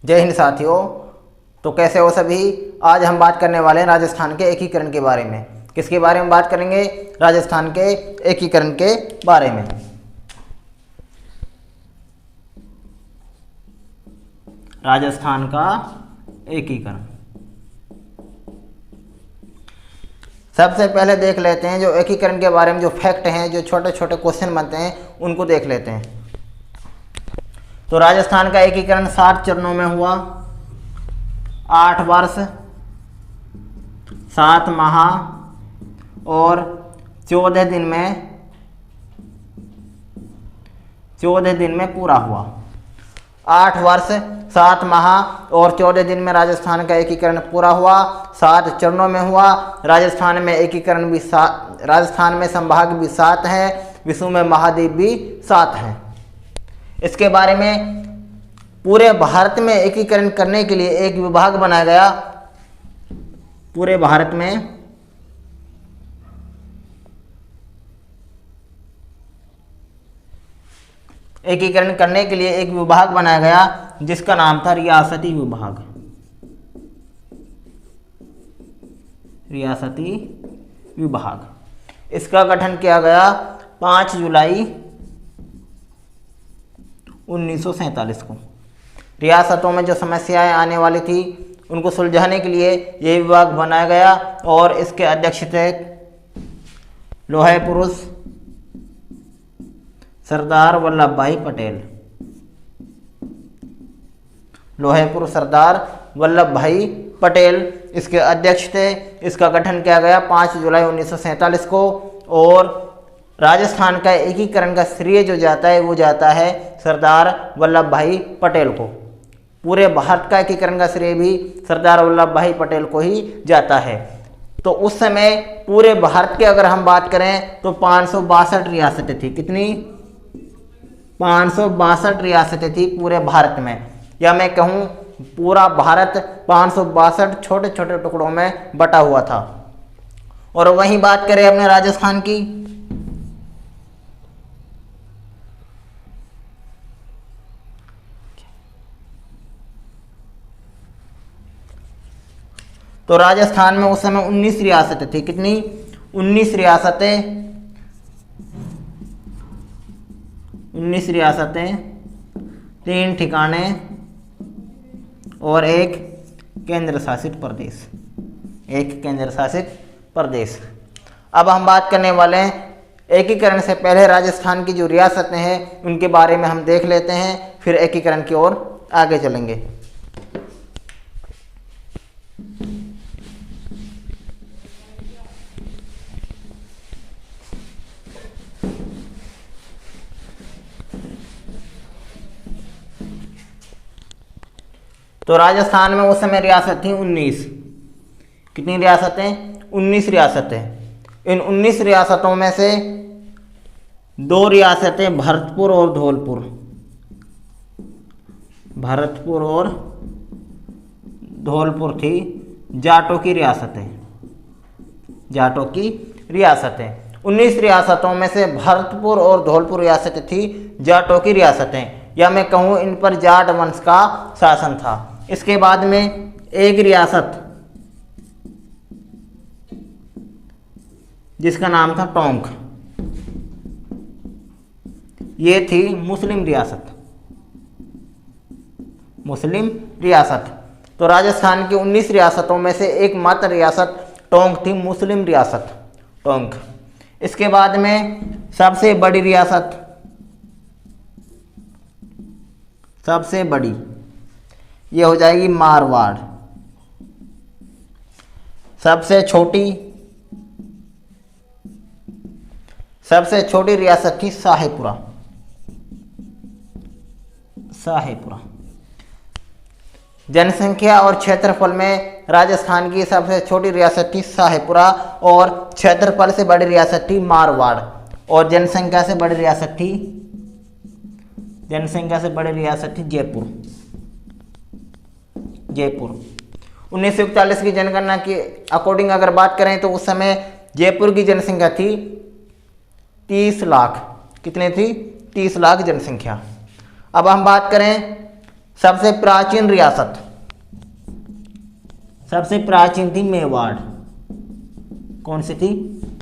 जय हिंद साथियों। तो कैसे हो सभी। आज हम बात करने वाले हैं राजस्थान के एकीकरण के बारे में। किसके बारे में बात करेंगे? राजस्थान के एकीकरण के बारे में। राजस्थान का एकीकरण सबसे पहले देख लेते हैं। जो एकीकरण के बारे में जो फैक्ट हैं, जो छोटे छोटे क्वेश्चन बनते हैं, उनको देख लेते हैं। तो राजस्थान का एकीकरण 60 चरणों में हुआ। 8 वर्ष 7 माह और 14 दिन में पूरा हुआ। 8 वर्ष 7 माह और 14 दिन में राजस्थान का एकीकरण पूरा हुआ। 7 चरणों में हुआ। राजस्थान में एकीकरण भी राजस्थान में संभाग भी 7 है, विश्व में महाद्वीप भी 7 हैं। इसके बारे में पूरे भारत में एकीकरण करने के लिए एक विभाग बनाया गया। पूरे भारत में एकीकरण करने के लिए एक विभाग बनाया गया, जिसका नाम था रियासती विभाग। रियासती विभाग। इसका गठन किया गया 5 जुलाई 1947 को। रियासतों में जो समस्याएं आने वाली थी, उनको सुलझाने के लिए यह विभाग बनाया गया और इसके अध्यक्ष थे लौह पुरुष सरदार वल्लभ भाई पटेल। लौह पुरुष सरदार वल्लभ भाई पटेल इसके अध्यक्ष थे। इसका गठन किया गया 5 जुलाई 1947 को। और राजस्थान का एकीकरण का श्रेय जो जाता है, वो जाता है सरदार वल्लभ भाई पटेल को। पूरे भारत का एकीकरण का श्रेय भी सरदार वल्लभ भाई पटेल को ही जाता है। तो उस समय पूरे भारत की अगर हम बात करें तो 562 रियासतें थी। कितनी? 562 रियासतें थी पूरे भारत में। या मैं कहूँ पूरा भारत 562 छोटे छोटे टुकड़ों में बटा हुआ था। और वहीं बात करें अपने राजस्थान की, तो राजस्थान में उस समय 19 रियासतें थी। कितनी? 19 रियासतें, 3 ठिकाने और एक केंद्र शासित प्रदेश। अब हम बात करने वाले हैं एकीकरण से पहले राजस्थान की जो रियासतें हैं, उनके बारे में हम देख लेते हैं, फिर एकीकरण की ओर आगे चलेंगे। तो राजस्थान में उस समय रियासत थी 19। कितनी रियासतें? 19 रियासतें। इन 19 रियासतों में से 2 रियासतें भरतपुर और धौलपुर थी जाटों की रियासतें। 19 रियासतों में से भरतपुर और धौलपुर रियासतें थी जाटों की रियासतें, या मैं कहूँ इन पर जाट वंश का शासन था। इसके बाद में एक रियासत जिसका नाम था टोंक, ये थी मुस्लिम रियासत। तो राजस्थान की 19 रियासतों में से एकमात्र रियासत टोंक थी, मुस्लिम रियासत टोंक। इसके बाद में सबसे बड़ी ये हो जाएगी मारवाड़। सबसे छोटी रियासत थी शाहपुरा। जनसंख्या और क्षेत्रफल में राजस्थान की सबसे छोटी रियासत थी शाहपुरा और क्षेत्रफल से बड़ी रियासत थी मारवाड़। और जनसंख्या से बड़ी रियासत थी जयपुर। 1941 की जनगणना के अकॉर्डिंग अगर बात करें तो उस समय जयपुर की जनसंख्या थी 30 लाख। कितने थी? 30 लाख जनसंख्या। अब हम बात करें सबसे प्राचीन रियासत, सबसे प्राचीन थी मेवाड़। कौन सी थी?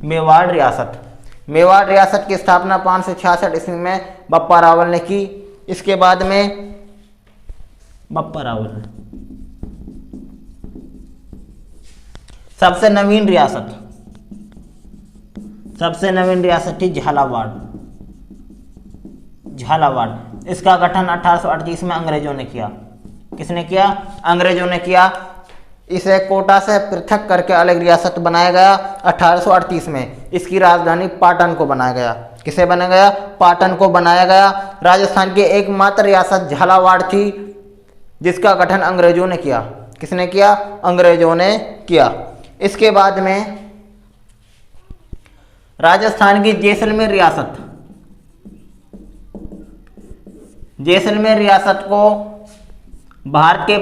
मेवाड़ रियासत। मेवाड़ रियासत की स्थापना 566 ईस्वी में बप्पा रावल ने की। इसके बाद में बप्पा रावल। सबसे नवीन रियासत, सबसे नवीन रियासत थी झालावाड़। झालावाड़, इसका गठन 1838 में अंग्रेजों ने किया। किसने किया? अंग्रेजों ने किया। इसे कोटा से पृथक करके अलग रियासत बनाया गया 1838 में। इसकी राजधानी पाटन को बनाया गया। किसे बनाया गया? पाटन को बनाया गया। राजस्थान की एकमात्र रियासत झालावाड़ थी जिसका गठन अंग्रेजों ने किया। किसने किया? अंग्रेजों ने किया। इसके बाद में राजस्थान की जैसलमेर रियासत। जैसलमेर रियासत को भारत के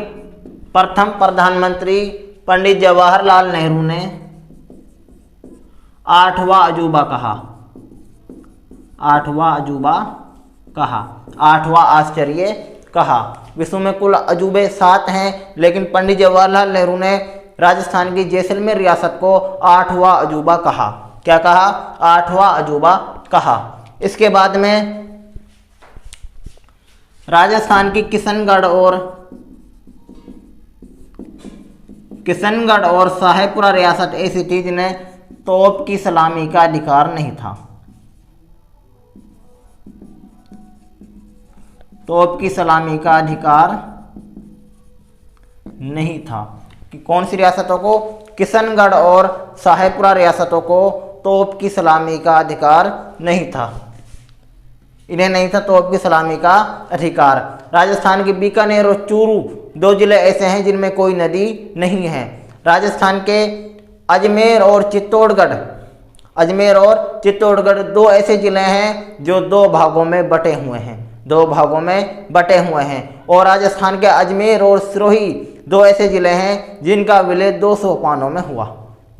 प्रथम प्रधानमंत्री पंडित जवाहरलाल नेहरू ने 8वां अजूबा कहा। 8वां अजूबा कहा, 8वां आश्चर्य कहा। विश्व में कुल अजूबे 7 हैं, लेकिन पंडित जवाहरलाल नेहरू ने राजस्थान की जैसलमेर रियासत को 8वां अजूबा कहा। क्या कहा? 8वां अजूबा कहा। इसके बाद में राजस्थान की किशनगढ़ और शाहपुरा रियासत ऐसी थी जिन्हें तोप की सलामी का अधिकार नहीं था। तोप की सलामी का अधिकार नहीं था। कि कौन सी रियासतों को? किशनगढ़ और शाहपुरा रियासतों को तोप की सलामी का अधिकार नहीं था। इन्हें नहीं था तोप की सलामी का अधिकार। राजस्थान के बीकानेर और चूरू 2 जिले ऐसे हैं जिनमें कोई नदी नहीं है। राजस्थान के अजमेर और चित्तौड़गढ़ 2 ऐसे जिले हैं जो 2 भागों में बटे हुए हैं। 2 भागों में बटे हुए हैं। और राजस्थान के अजमेर और सिरोही 2 ऐसे जिले हैं जिनका विलय 2 सोपानों में हुआ।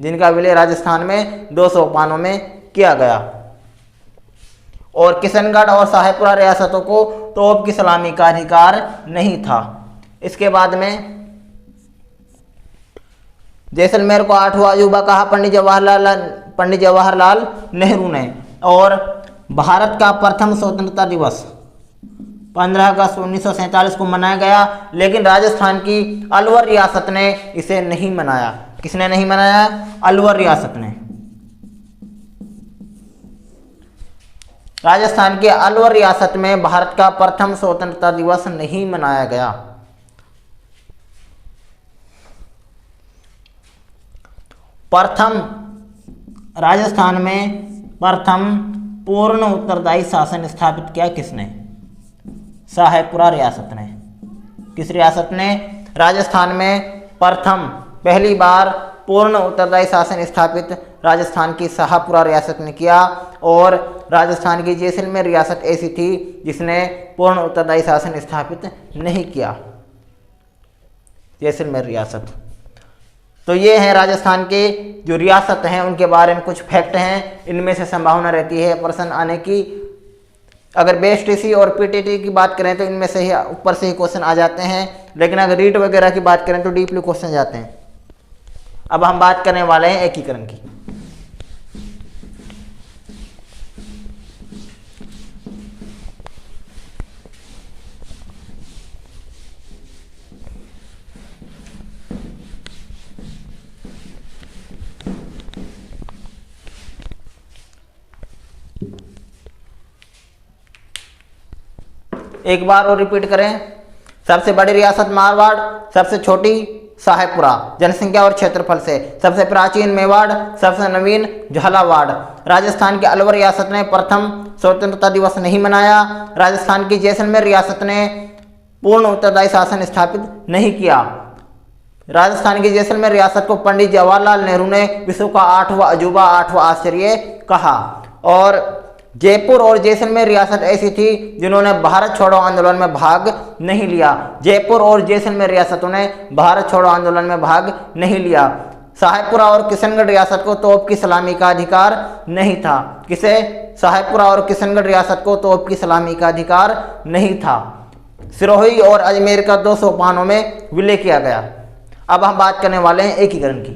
जिनका विलय राजस्थान में 2 सोपानों में किया गया। और किशनगढ़ और शाहपुरा रियासतों को तोप की सलामी का अधिकार नहीं था। इसके बाद में जैसलमेर को 8वां अजूबा कहा पंडित जवाहरलाल नेहरू ने। और भारत का प्रथम स्वतंत्रता दिवस 15 अगस्त 1947 को मनाया गया, लेकिन राजस्थान की अलवर रियासत ने इसे नहीं मनाया। किसने नहीं मनाया? अलवर रियासत ने। राजस्थान के अलवर रियासत में भारत का प्रथम स्वतंत्रता दिवस नहीं मनाया गया। राजस्थान में प्रथम पूर्ण उत्तरदायी शासन स्थापित किया किसने? शाहपुरा रियासत ने। किस रियासत ने? राजस्थान में पहली बार पूर्ण उत्तरदायी शासन स्थापित राजस्थान की शाहपुरा रियासत ने किया। और राजस्थान की जैसलमेर रियासत ऐसी थी जिसने पूर्ण उत्तरदायी शासन स्थापित नहीं किया। जैसलमेर रियासत। तो ये हैं राजस्थान के जो रियासत हैं उनके बारे में कुछ फैक्ट हैं। इनमें से संभावना रहती है प्रश्न आने की। अगर बेएसटीसी और पीटीटी की बात करें तो इनमें से ही ऊपर से ही क्वेश्चन आ जाते हैं, लेकिन अगर रीट वगैरह की बात करें तो डीपली क्वेश्चन जाते हैं। अब हम बात करने वाले हैं एकीकरण की। एक बार और रिपीट करें। सबसे बड़ी रियासत मारवाड़, सबसे छोटी शाहपुरा जनसंख्या और क्षेत्रफल से, सबसे प्राचीन मेवाड़, सबसे नवीन झालावाड़। राजस्थान की अलवर रियासत ने प्रथम स्वतंत्रता दिवस नहीं मनाया। राजस्थान की जैसलमेर रियासत ने पूर्ण उत्तरदायी शासन स्थापित नहीं किया। राजस्थान की जैसलमेर रियासत को पंडित जवाहरलाल नेहरू ने विश्व का 8वां अजूबा, 8वां आश्चर्य कहा। और जयपुर और जैसलमेर रियासत ऐसी थी जिन्होंने भारत छोड़ो आंदोलन में भाग नहीं लिया। जयपुर और जैसलमेर रियासतों ने भारत छोड़ो आंदोलन में भाग नहीं लिया। शाहपुरा और किशनगढ़ रियासत को तोप की सलामी का अधिकार नहीं था। किसे? शाहपुरा और किशनगढ़ रियासत को तोप की सलामी का अधिकार नहीं था। सिरोही और अजमेर का 2 सोपानों में विलय किया गया। अब हम बात करने वाले हैं एकीकरण की।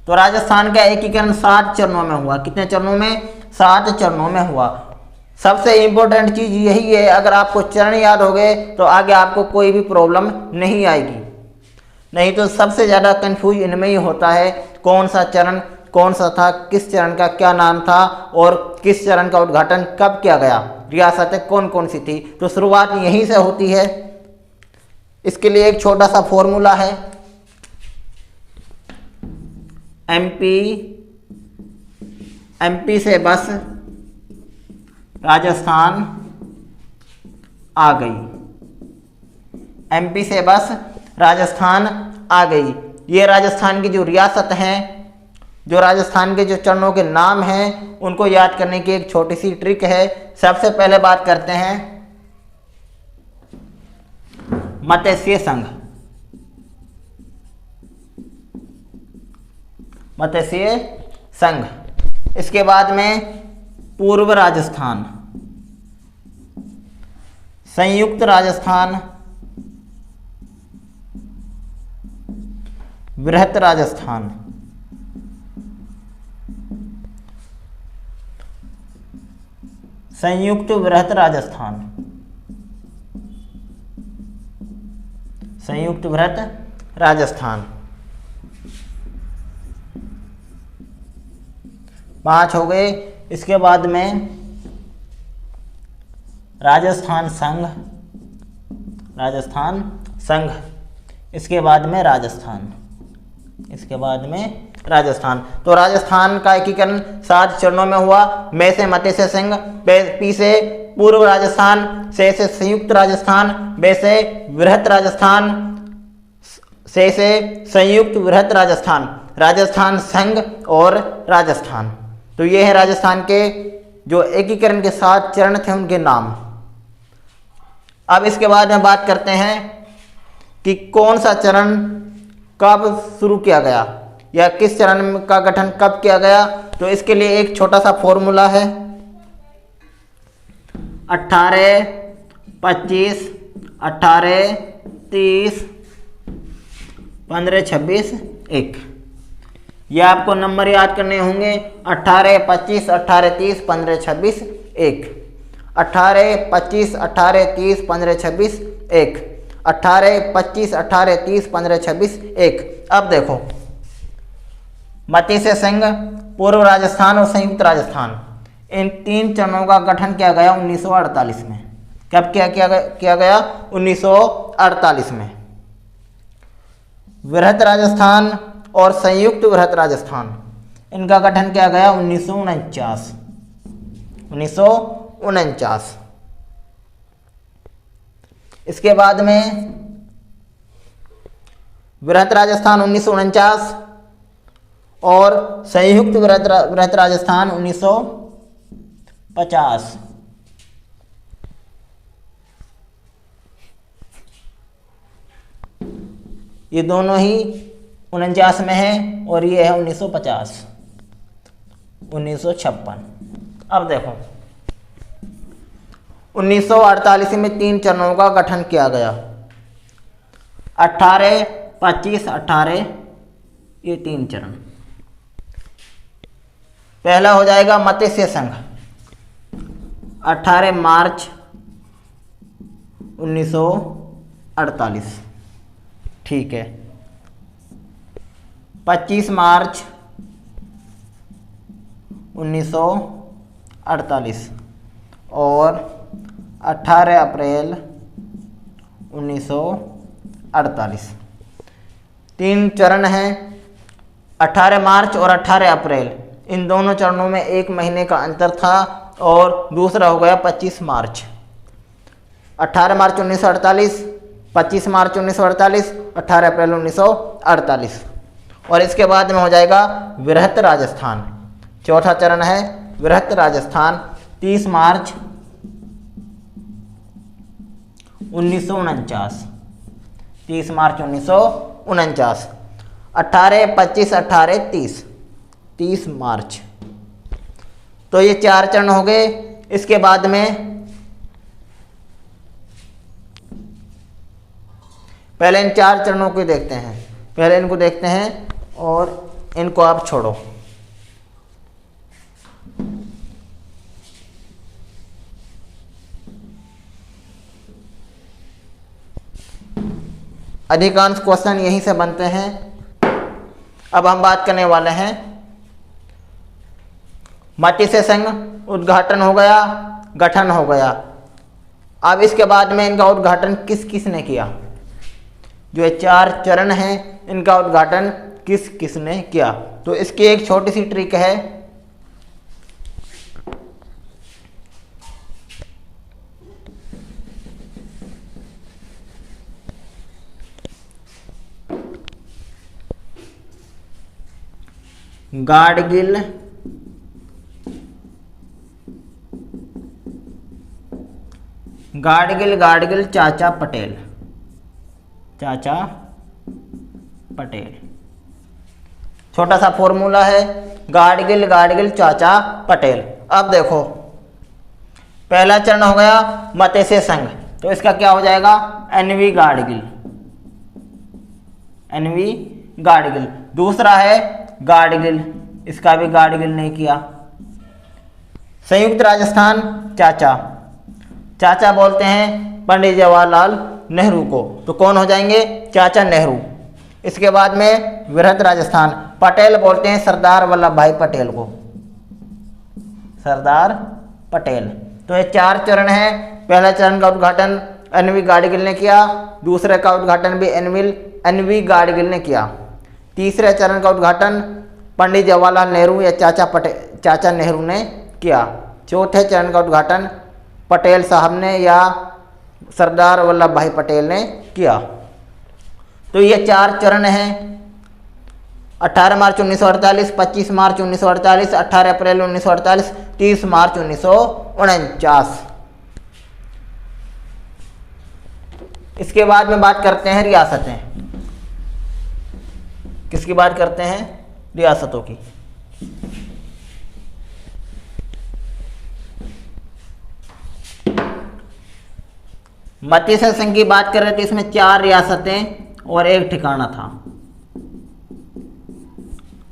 तो राजस्थान का एकीकरण 7 चरणों में हुआ। कितने चरणों में? 7 चरणों में हुआ। सबसे इंपॉर्टेंट चीज यही है, अगर आपको चरण याद हो गए तो आगे आपको कोई भी प्रॉब्लम नहीं आएगी। नहीं तो सबसे ज़्यादा कंफ्यूज इनमें ही होता है, कौन सा चरण कौन सा था, किस चरण का क्या नाम था और किस चरण का उद्घाटन कब किया गया, रियासतें कौन कौन सी थी। तो शुरुआत यहीं से होती है। इसके लिए एक छोटा सा फॉर्मूला है, एमपी से बस राजस्थान आ गई। एमपी से बस राजस्थान आ गई। ये राजस्थान की जो रियासत हैं, जो राजस्थान के जो चरणों के नाम हैं, उनको याद करने की एक छोटी सी ट्रिक है। सबसे पहले बात करते हैं मत्स्य संघ। मत्स्य संघ। इसके बाद में पूर्व राजस्थान, संयुक्त राजस्थान, बृहत राजस्थान, संयुक्त बृहत राजस्थान, संयुक्त बृहत राजस्थान। 5 हो गए। इसके बाद में राजस्थान संघ, राजस्थान संघ। इसके बाद में राजस्थान, इसके बाद में राजस्थान। तो राजस्थान का एकीकरण 7 चरणों में हुआ। में से मत्स्य संघ, पी से पूर्व राजस्थान, से संयुक्त राजस्थान, बे से बृहत राजस्थान, से संयुक्त बृहत राजस्थान, राजस्थान संघ और राजस्थान। तो ये है राजस्थान के जो एकीकरण के 7 चरण थे, उनके नाम। अब इसके बाद में बात करते हैं कि कौन सा चरण कब शुरू किया गया या किस चरण का गठन कब किया गया। तो इसके लिए एक छोटा सा फॉर्मूला है, 18, 25, 18, 30, 15, 26, 1। यह आपको नंबर याद करने होंगे, 18, 25, 18, 30, 15, 26, 1। 18, 25, 18, 30, 15, 26, 1। 18, 25, 18, 30, 15, 26, 1। अब देखो, मत्स्य संघ, पूर्व राजस्थान और संयुक्त राजस्थान, इन 3 चरणों का गठन किया गया 1948 में। कब किया गया? 1948 में। बृहत राजस्थान और संयुक्त बृहत राजस्थान, इनका गठन किया गया 1949। 1949। इसके बाद में बृहत राजस्थान 1949 और संयुक्त बृहत राजस्थान 1950। ये दोनों ही 49 में है और ये है 1950, 1956। अब देखो, 1948 में 3 चरणों का गठन किया गया, 18, 25, 18, ये 3 चरण। पहला हो जाएगा मत्स्य संघ, 18 मार्च 1948, ठीक है। 25 मार्च 1948 और 18 अप्रैल 1948। 3 चरण हैं, 18 मार्च और 18 अप्रैल। इन दोनों चरणों में 1 महीने का अंतर था और दूसरा हो गया 25 मार्च। 18 मार्च 1948, 25 मार्च 1948, 18 अप्रैल 1948। और इसके बाद में हो जाएगा बृहत राजस्थान। चौथा चरण है बृहत राजस्थान, 30 मार्च 1949, 30 मार्च 1949। 18, 25, 18, 30, 30 मार्च। तो ये 4 चरण हो गए। इसके बाद में पहले इन 4 चरणों को देखते हैं, पहले इनको देखते हैं और इनको आप छोड़ो। अधिकांश क्वेश्चन यहीं से बनते हैं। अब हम बात करने वाले हैं मत्स्य संघ उद्घाटन हो गया, गठन हो गया। अब इसके बाद में इनका उद्घाटन किस किस ने किया? जो ये 4 चरण हैं इनका उद्घाटन किस किस ने किया? तो इसकी एक छोटी सी ट्रिक है। गाडगिल, गाडगिल, गाडगिल, चाचा पटेल, चाचा पटेल। छोटा सा फॉर्मूला है, गाडगिल, गाडगिल, चाचा पटेल। अब देखो पहला चरण हो गया मत्स्य संघ, तो इसका क्या हो जाएगा? N V Gadgil, N V Gadgil. दूसरा है गाडगिल, इसका भी गाडगिल ने किया। संयुक्त राजस्थान चाचा, चाचा बोलते हैं पंडित जवाहरलाल नेहरू को, तो कौन हो जाएंगे? चाचा नेहरू। इसके बाद में वृहद राजस्थान पटेल बोलते हैं सरदार वल्लभ भाई पटेल को, सरदार पटेल। तो ये 4 चरण हैं। पहला चरण का उद्घाटन एनवी गाडगिल ने किया, दूसरे का उद्घाटन भी एनवी गाडगिल ने किया, तीसरे चरण का उद्घाटन पंडित जवाहरलाल नेहरू या चाचा नेहरू ने किया, चौथे चरण का उद्घाटन पटेल साहब ने या सरदार वल्लभ भाई पटेल ने किया। तो ये 4 चरण हैं। 18 मार्च 1948, 25 मार्च 1948, 18 अप्रैल 1948, 30 मार्च 1949। इसके बाद में बात करते हैं रियासतें। किसकी बात करते हैं? रियासतों की। मत्स्य संघ की बात कर रहे थे, इसमें 4 रियासतें और 1 ठिकाना था,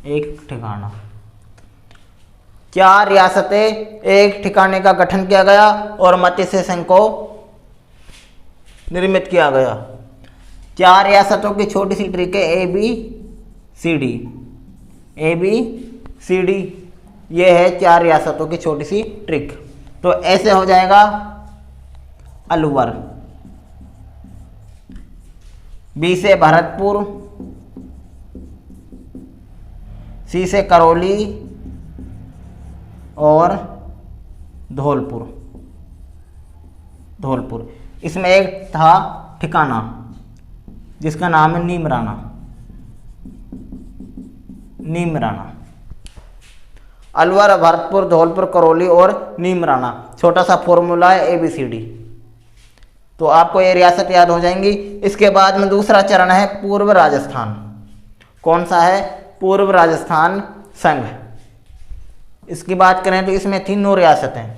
1 ठिकाना। 4 रियासतें 1 ठिकाने का गठन किया गया और मत्स्य संघ को निर्मित किया गया। 4 रियासतों की छोटी सी ट्रिक है, ABCD, ABCD। ये है 4 रियासतों की छोटी सी ट्रिक। तो ऐसे हो जाएगा अलवर, B से भरतपुर, C से करौली और धौलपुर, धौलपुर। इसमें एक था ठिकाना जिसका नाम है नीमराना, नीमराना। अलवर, भरतपुर, धौलपुर, करौली और नीमराना। छोटा सा फॉर्मूला है ABCD। तो आपको ये रियासत याद हो जाएंगी। इसके बाद में दूसरा चरण है पूर्व राजस्थान। कौन सा है? पूर्व राजस्थान संघ। इसकी बात करें तो इसमें थी 9 रियासतें,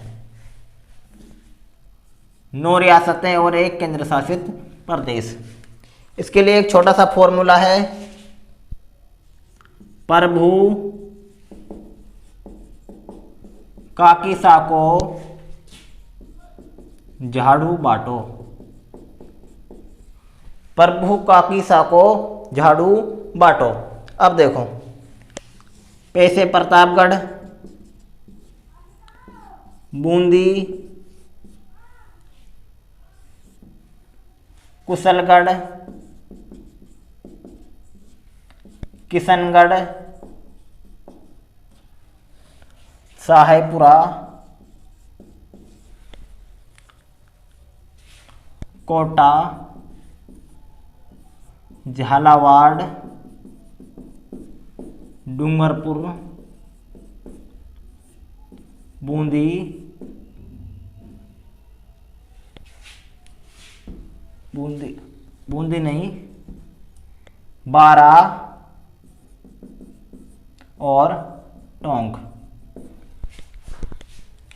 9 रियासतें और 1 केंद्र शासित प्रदेश। इसके लिए एक छोटा सा फॉर्मूला है, प्रभु काकी साको झाड़ू बाटो, प्रभु काकी साको झाड़ू बाटो। अब देखो पे से प्रतापगढ़, बूंदी, कुशलगढ़, किशनगढ़, साहेबपुरा, कोटा, झालावाड़, डूंगरपुर, बूंदी, बूंदी नहीं, बारा और टोंक।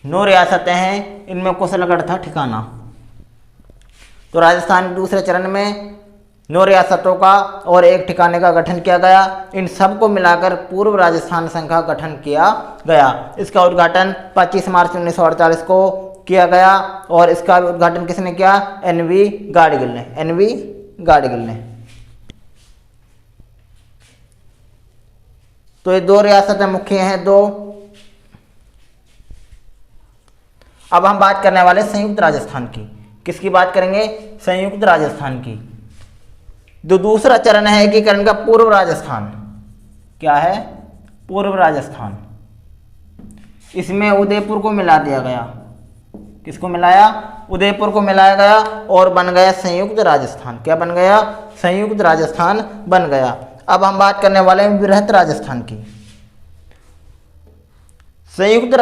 9 रियासतें हैं, इनमें कुशलगढ़ था ठिकाना। तो राजस्थान के दूसरे चरण में 9 रियासतों का और एक ठिकाने का गठन किया गया। इन सब को मिलाकर पूर्व राजस्थान संघ का गठन किया गया। इसका उद्घाटन 25 मार्च 1948 को किया गया और इसका उद्घाटन किसने किया? एनवी गाडगिल ने। एनवी गाडगिल ने। तो ये 2 रियासतें मुख्य हैं, 2। अब हम बात करने वाले संयुक्त राजस्थान की। किसकी बात करेंगे? संयुक्त राजस्थान की। जो दूसरा चरण है एकीकरण का, पूर्व राजस्थान। क्या है? पूर्व राजस्थान। इसमें उदयपुर को मिला दिया गया। किसको मिलाया? उदयपुर को मिलाया गया और बन गया संयुक्त राजस्थान। क्या बन गया? संयुक्त राजस्थान बन गया। अब हम बात करने वाले हैं बृहत राजस्थान की। संयुक्त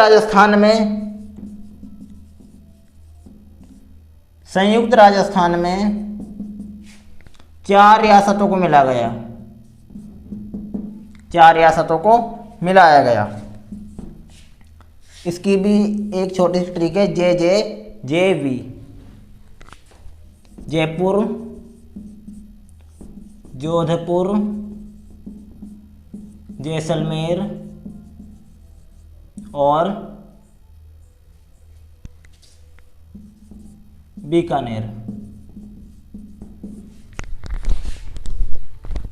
राजस्थान में 4 रियासतों को मिला गया। 4 रियासतों को मिलाया गया। इसकी भी एक छोटी सी ट्रिक है, JJJV। जयपुर, जोधपुर, जैसलमेर और बीकानेर।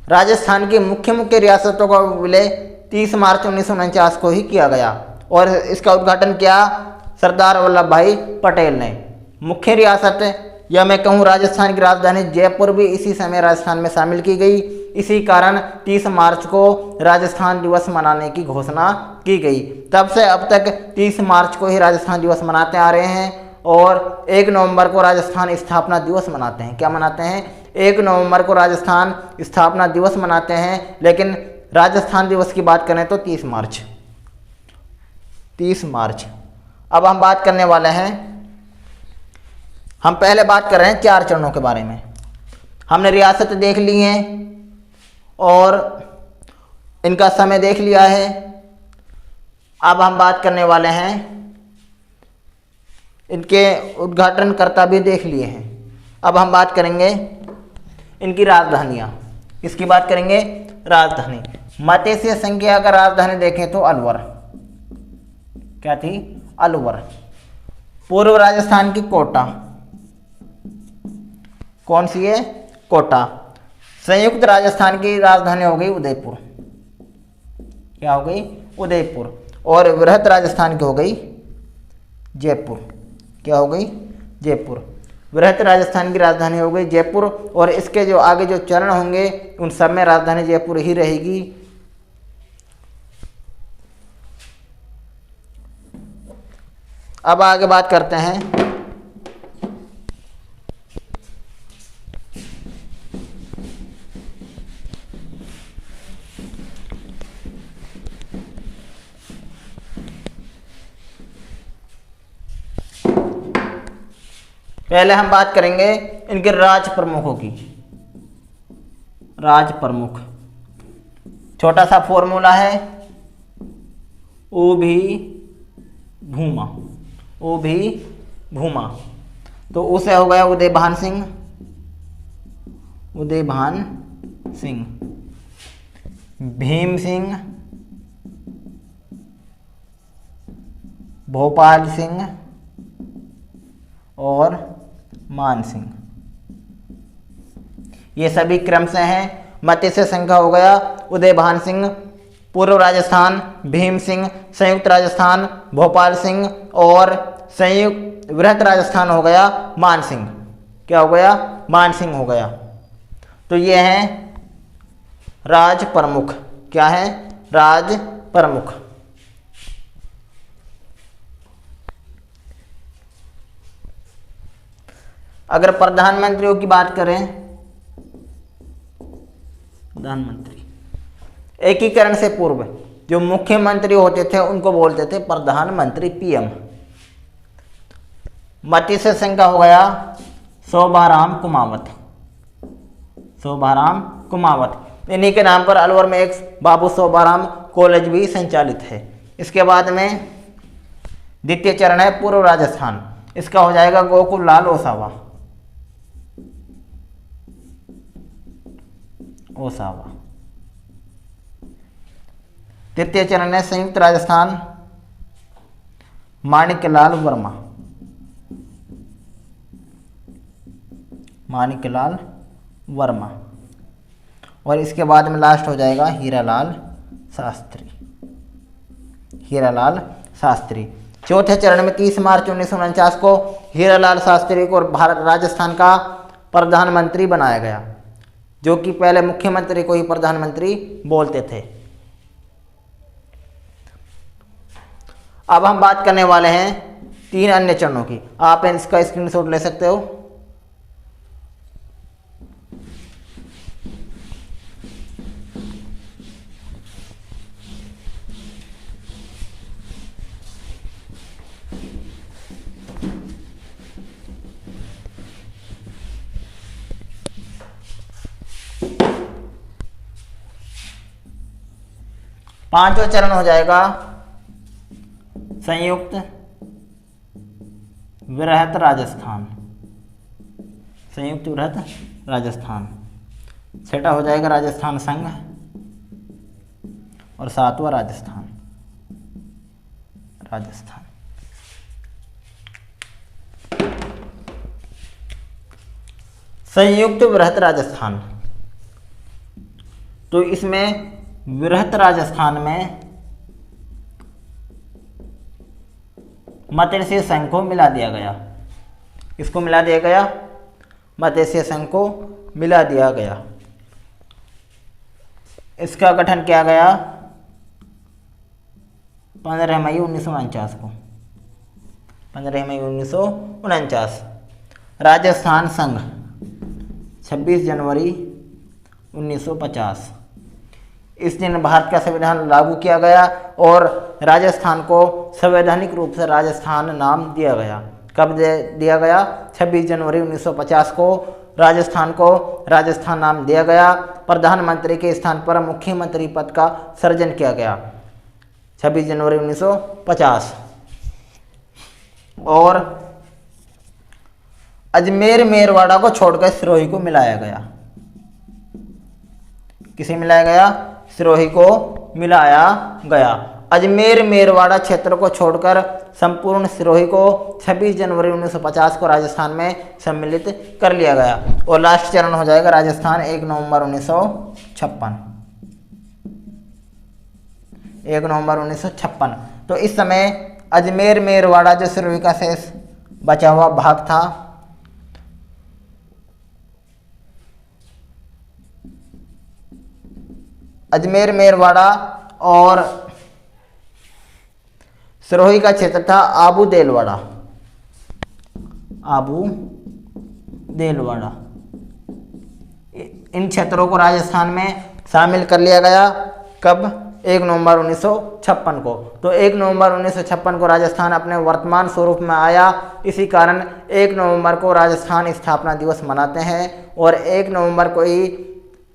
राजस्थान की मुख्य रियासतों का विलय 30 मार्च 1949 को ही किया गया और इसका उद्घाटन किया सरदार वल्लभ भाई पटेल ने। मुख्य रियासत या मैं कहूँ राजस्थान की राजधानी जयपुर भी इसी समय राजस्थान में शामिल की गई। इसी कारण 30 मार्च को राजस्थान दिवस मनाने की घोषणा की गई। तब से अब तक 30 मार्च को ही राजस्थान दिवस मनाते आ रहे हैं और 1 नवंबर को राजस्थान स्थापना दिवस मनाते हैं। क्या मनाते हैं? 1 नवंबर को राजस्थान स्थापना दिवस मनाते हैं, लेकिन राजस्थान दिवस की बात करें तो 30 मार्च। अब हम बात करने वाले हैं, हम पहले बात कर रहे हैं 4 चरणों के बारे में। हमने रियासत देख ली हैं और इनका समय देख लिया है। अब हम बात करने वाले हैं, इनके उद्घाटनकर्ता भी देख लिए हैं। अब हम बात करेंगे इनकी राजधानियाँ। किसकी बात करेंगे? राजधानी। मत्स्य संख्या का राजधानी देखें तो अलवर। क्या थी? अलवर। पूर्व राजस्थान की कोटा। कौन सी है? कोटा। संयुक्त राजस्थान की राजधानी हो गई उदयपुर। क्या हो गई? उदयपुर। और बृहत राजस्थान की हो गई जयपुर। क्या हो गई? जयपुर। बृहत राजस्थान की राजधानी हो गई जयपुर और इसके जो आगे जो चरण होंगे उन सब में राजधानी जयपुर ही रहेगी। अब आगे बात करते हैं पहले हम बात करेंगे इनके राज प्रमुखों की। राज प्रमुख, छोटा सा फॉर्मूला है, ओ भी भूमा। ओ भी भूमा। तो उसे हो गया उदयभान सिंह। उदयभान सिंह, भीम सिंह, भोपाल सिंह और मान सिंह। ये सभी क्रम से हैं। मत्स्य संघ हो गया उदयभान सिंह, पूर्व राजस्थान भीम सिंह, संयुक्त राजस्थान भोपाल सिंह और संयुक्त बृहत राजस्थान हो गया मान सिंह। क्या हो गया? मान सिंह हो गया। तो ये हैं राज प्रमुख। क्या है? राज प्रमुख। अगर प्रधानमंत्रियों की बात करें, प्रधानमंत्री एकीकरण से पूर्व जो मुख्यमंत्री होते थे उनको बोलते थे प्रधानमंत्री, पीएम। मत्स्य संघ का हो गया शोभाराम कुमावत। शोभाराम कुमावत। इन्हीं के नाम पर अलवर में एक बाबू शोभाराम कॉलेज भी संचालित है। इसके बाद में द्वितीय चरण है पूर्व राजस्थान, इसका हो जाएगा गोकुल लाल ओसावा। ओसावा। तृतीय चरण है संयुक्त राजस्थान, माणिक्यलाल वर्मा। माणिक्यलाल वर्मा। और इसके बाद में लास्ट हो जाएगा हीरालाल शास्त्री। हीरालाल शास्त्री। चौथे चरण में 30 मार्च 1949 को हीरालाल शास्त्री को भारत राजस्थान का प्रधानमंत्री बनाया गया, जो कि पहले मुख्यमंत्री को ही प्रधानमंत्री बोलते थे। अब हम बात करने वाले हैं 3 अन्य चरणों की। आप इसका स्क्रीनशॉट ले सकते हो। पांचवा चरण हो जाएगा संयुक्त वृहत राजस्थान। संयुक्त वृहत राजस्थान। छठा हो जाएगा राजस्थान संघ और 7वां राजस्थान। राजस्थान। संयुक्त वृहत राजस्थान, तो इसमें वृहत राजस्थान में मत्स्य संघ को मिला दिया गया। इसको मिला दिया गया, मत्स्य संघ को मिला दिया गया। इसका गठन किया गया 15 मई 1949 को। 15 मई 1949। राजस्थान संघ 26 जनवरी 1950। इस दिन भारत का संविधान लागू किया गया और राजस्थान को संवैधानिक रूप से राजस्थान नाम दिया गया। कब दिया गया? 26 जनवरी 1950 को राजस्थान को राजस्थान नाम दिया गया। प्रधानमंत्री के स्थान पर मुख्यमंत्री पद का सृजन किया गया 26 जनवरी 1950। और अजमेर मेरवाड़ा को छोड़कर सिरोही को मिलाया गया। किसे मिलाया गया? सिरोही को मिलाया गया। अजमेर मेरवाड़ा क्षेत्र को छोड़कर संपूर्ण सिरोही को 26 जनवरी 1950 को राजस्थान में सम्मिलित कर लिया गया। और लास्ट चरण हो जाएगा राजस्थान 1 नवंबर 1956। 1 नवंबर 1956। तो इस समय अजमेर मेरवाड़ा जो सिरोही का शेष बचा हुआ भाग था, अजमेर मेरवाड़ा और सिरोही का क्षेत्र था आबू देलवाड़ा। आबू देलवाड़ा। इन क्षेत्रों को राजस्थान में शामिल कर लिया गया। कब? 1 नवंबर 1956 को। तो 1 नवंबर 1956 को राजस्थान अपने वर्तमान स्वरूप में आया। इसी कारण 1 नवंबर को राजस्थान स्थापना दिवस मनाते हैं और 1 नवंबर को ही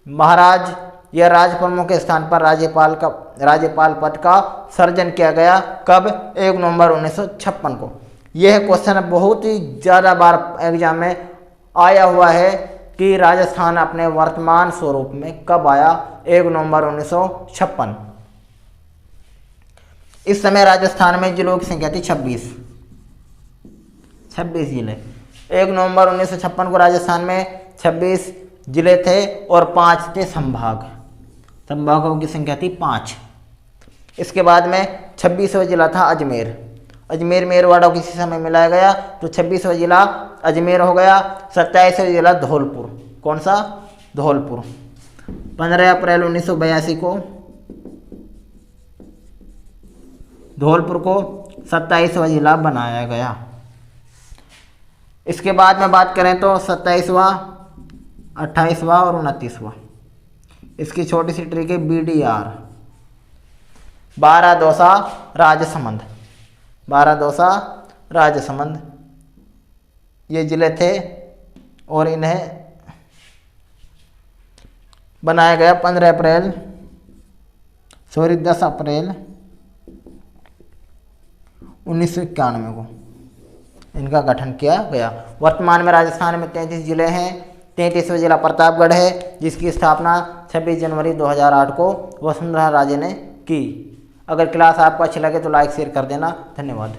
महाराज या राज प्रमुख के स्थान पर राज्यपाल पद का सृजन किया गया। कब? 1 नवंबर 1956 को। यह क्वेश्चन बहुत ही ज़्यादा बार एग्जाम में आया हुआ है कि राजस्थान अपने वर्तमान स्वरूप में कब आया? 1 नवंबर 1956। इस समय राजस्थान में जिलों की संख्या थी 26 जिले। 1 नवंबर 1956 को राजस्थान में 26 जिले थे और 5 थे संभाग। संभागों की संख्या थी 5। इसके बाद में 26वां जिला था अजमेर। अजमेर मेरवाड़ा को किसी समय मिलाया गया तो 26वां जिला अजमेर हो गया। 27वां जिला धौलपुर। कौन सा? धौलपुर। 15 अप्रैल 1982 को धौलपुर को 27वां जिला बनाया गया। इसके बाद में बात करें तो 27वां, 28वां और 29वां। इसकी छोटी सी ट्रिक है BDR। 12 दौसा राजसमंद। 12 दौसा राजसमंद ये जिले थे और इन्हें बनाया गया 10 अप्रैल 1991 को इनका गठन किया गया। वर्तमान में राजस्थान में 33 जिले हैं। 33वां जिला प्रतापगढ़ है, जिसकी स्थापना 26 जनवरी 2008 को वसुंधरा राजे ने की। अगर क्लास आपको अच्छी लगे तो लाइक शेयर कर देना। धन्यवाद।